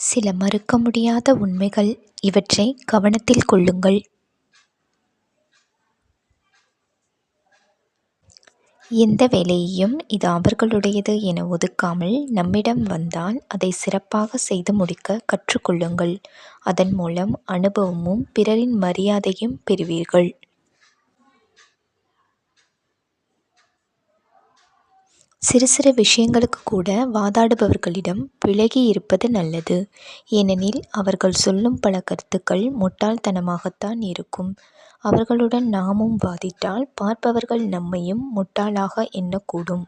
சில மறுக்க முடியாத உண்மைகள். இவற்றை கவனத்தில் கொள்ளுங்கள். எந்த வேலையையும் இது அவர்களுடையது என ஒதுக்காமல் நம்மிடம் வந்தால் அதை சிறப்பாக செய்து முடிக்க கற்றுக்கொள்ளுங்கள். அதன் மூலம் அனுபவமும் பிறரின் மரியாதையும் பெறுவீர்கள். சிறு சிறு விஷயங்களுக்கு கூட வாதாடுபவர்களிடம் விலகி இருப்பது நல்லது. ஏனெனில் அவர்கள் சொல்லும் பல கருத்துக்கள் முட்டாள்தனமாகத்தான் இருக்கும். அவர்களுடன் நாமும் வாதிட்டால் பார்ப்பவர்கள் நம்மையும் முட்டாளாக எண்ணக்கூடும்.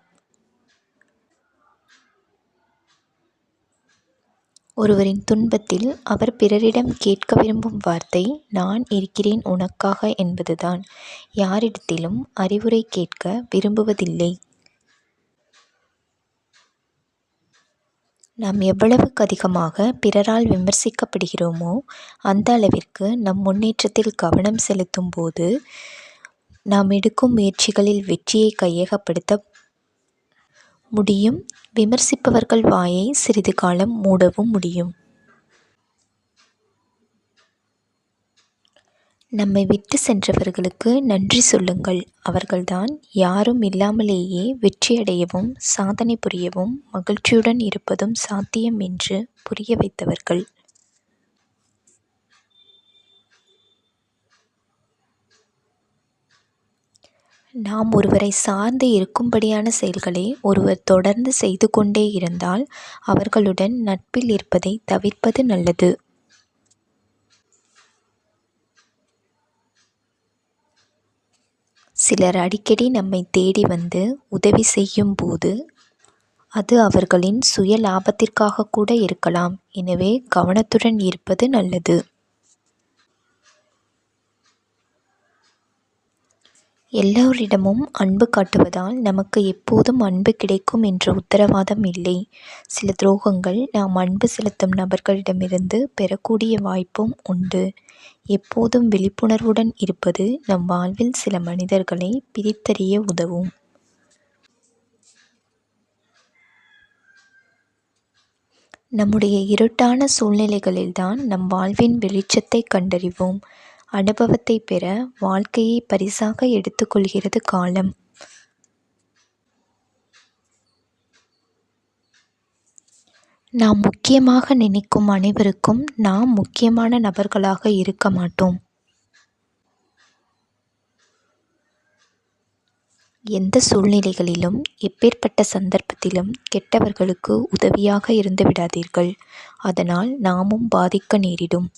ஒருவரின் துன்பத்தில் அவர் பிறரிடம் கேட்க விரும்பும் வார்த்தை நான் இருக்கிறேன் உனக்காக என்பதுதான். யாரிடத்திலும் அறிவுரை கேட்க விரும்புவதில்லை. நாம் எவ்வளவுக்கு அதிகமாக பிறரால் விமர்சிக்கப்படுகிறோமோ அந்த அளவிற்கு நம் முன்னேற்றத்தில் கவனம் செலுத்தும் போது நாம் எடுக்கும் முயற்சிகளில் வெற்றியை கையகப்படுத்த முடியும். விமர்சிப்பவர்கள் வாயை சிறிது காலம் மூடவும் முடியும். நம்மை விட்டு சென்றவர்களுக்கு நன்றி சொல்லுங்கள். அவர்கள்தான் யாரும் இல்லாமலேயே வெற்றியடையவும் சாதனை புரியவும் மகிழ்ச்சியுடன் இருப்பதும் சாத்தியம் என்று புரிய வைத்தவர்கள். நாம் ஒருவரை சார்ந்து இருக்கும்படியான செயல்களை ஒருவர் தொடர்ந்து செய்து கொண்டே இருந்தால் அவர்களுடன் நட்பில் இருப்பதை தவிர்ப்பது நல்லது. சிலர் அடிக்கடி நம்மை தேடி வந்து உதவி செய்யும் போது அது அவர்களின் சுய லாபத்திற்காக கூட இருக்கலாம். எனவே கவனத்துடன் இருப்பது நல்லது. எல்லோரிடமும் அன்பு காட்டுவதால் நமக்கு எப்போதும் அன்பு கிடைக்கும் என்ற உத்தரவாதம் இல்லை. சில துரோகங்கள் நாம் அன்பு செலுத்தும் நபர்களிடமிருந்து பெறக்கூடிய வாய்ப்பும் உண்டு. எப்போதும் விழிப்புணர்வுடன் இருப்பது நம் வாழ்வில் சில மனிதர்களை பிரித்தறிய உதவும். நம்முடைய இருட்டான சூழ்நிலைகளில்தான் நம் வாழ்வின் வெளிச்சத்தை கண்டறிவோம். அனுபவத்தை பெற வாழ்க்கையை பரிசாக எடுத்துக்கொள்கிறது காலம். நாம் முக்கியமாக நினைக்கும் அனைவருக்கும் நாம் முக்கியமான நபர்களாக இருக்க மாட்டோம். எந்த சூழ்நிலைகளிலும் எப்பேற்பட்ட சந்தர்ப்பத்திலும் கெட்டவர்களுக்கு உதவியாக இருந்து விடாதீர்கள். அதனால் நாமும் பாதிக்க நேரிடும்.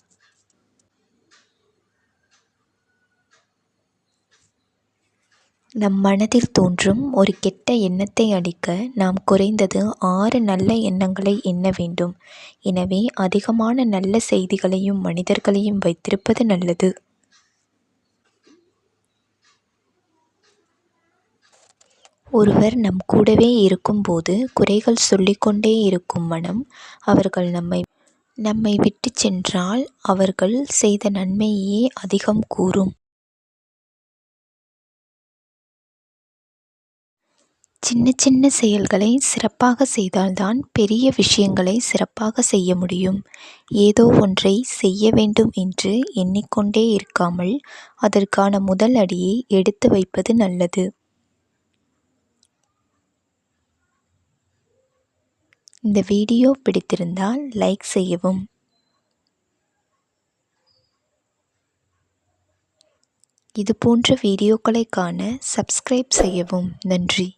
நம் மனதில் தோன்றும் ஒரு கெட்ட எண்ணத்தை அழிக்க நாம் குறைந்தது 6 நல்ல எண்ணங்களை எண்ண வேண்டும். எனவே அதிகமான நல்ல செய்திகளையும் மனிதர்களையும் வைத்திருப்பது நல்லது. ஒருவர் நம் கூடவே இருக்கும்போது குறைகள் சொல்லிக்கொண்டே இருக்கும் மனம் அவர்கள் நம்மை விட்டு சென்றால் அவர்கள் செய்த நன்மையே அதிகம் கூறும். சின்ன சின்ன செயல்களை சிறப்பாக செய்தால்தான் பெரிய விஷயங்களை சிறப்பாக செய்ய முடியும். ஏதோ ஒன்றை செய்ய வேண்டும் என்று எண்ணிக்கொண்டே இருக்காமல் அதற்கான முதல் அடியை எடுத்து வைப்பது நல்லது. இந்த வீடியோ பிடித்திருந்தால் லைக் செய்யவும். இதுபோன்ற வீடியோக்களை காண சப்ஸ்கிரைப் செய்யவும். நன்றி.